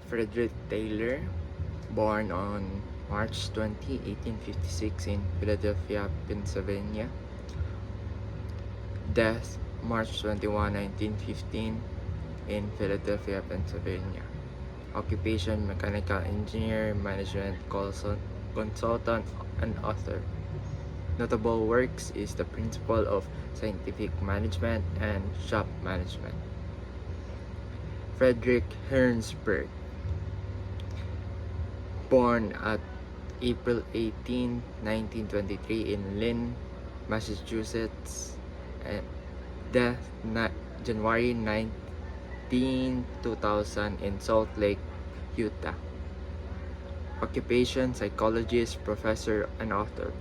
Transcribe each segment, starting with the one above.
Frederick Taylor, born on March 20, 1856 in Philadelphia, Pennsylvania. Death March 21, 1915 in Philadelphia, Pennsylvania. Occupation mechanical engineer, management consultant, and author. Notable works is The Principle of Scientific Management and Shop Management. Frederick Hernsberg, born at April 18, 1923 in Lynn, Massachusetts, and death January 19, 2000 in Salt Lake, Utah. Occupation psychologist, professor, and author.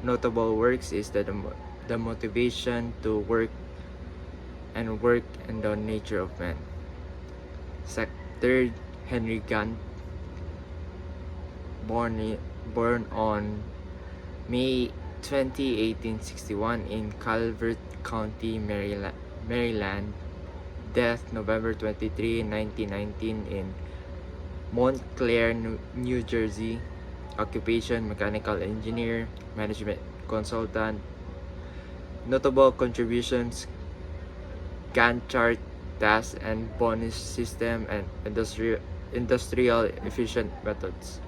Notable works is the Motivation to Work and the Nature of Man. Third, Henry Gantt, born on May 20, 1861 in Calvert County, Maryland. Death November 23, 1919 in Montclair, New Jersey. Occupation mechanical engineer, management consultant. Notable contributions: Gantt chart, task and bonus system, and industrial efficient methods.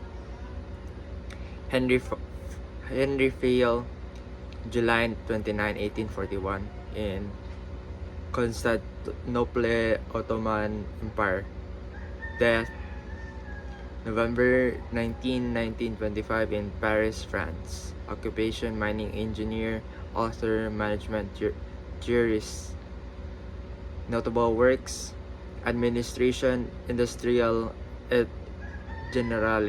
Henry Fayol, July 29, 1841 in Constantinople, Ottoman Empire. Death November 19, 1925 in Paris, France. Occupation mining engineer, author, management jurist. Notable works: Administration, Industrial et General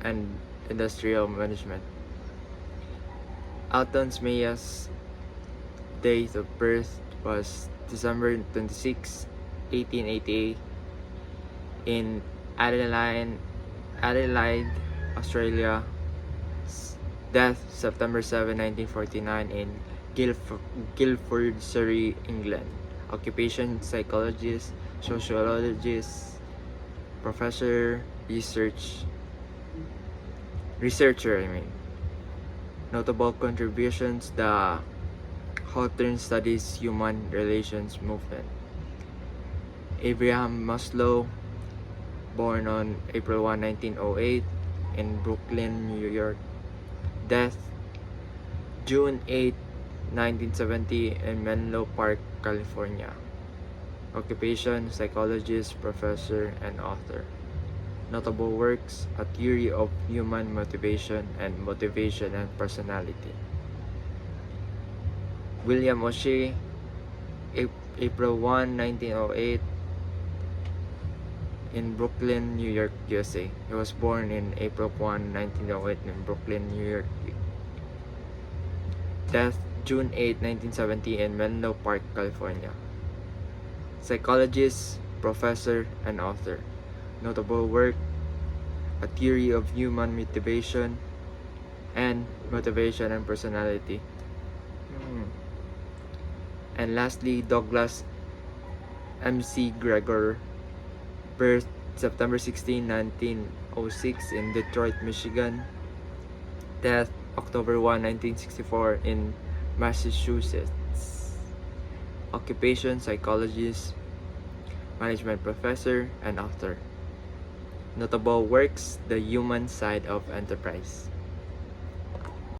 and Industrial Management. Alton's Mayas' date of birth was December 26, 1888 in Adelaide, Australia. Death September 7, 1949 in Guildford, Surrey, England. Occupation psychologist, sociologist, professor, researcher. Notable contributions: the Hawthorne Studies Human Relations Movement. Abraham Maslow, born on April 1, 1908 in Brooklyn, New York. Death June 8, 1970 in Menlo Park, California. Occupation psychologist, professor, and author. Notable works: A Theory of Human Motivation and Motivation and Personality. William O'Shea, April 1, 1908 in Brooklyn, New York, USA. He was born in April 1, 1908 in Brooklyn, New York. Death June 8, 1970 in Menlo Park, California. Psychologist, professor, and author. Notable work: A Theory of Human Motivation and Motivation and Personality. And lastly, Douglas M.C. Gregor, birth September 16, 1906 in Detroit, Michigan. Death October 1, 1964 in Massachusetts. Occupation psychologist, management professor, and author. Notable works: The Human Side of Enterprise.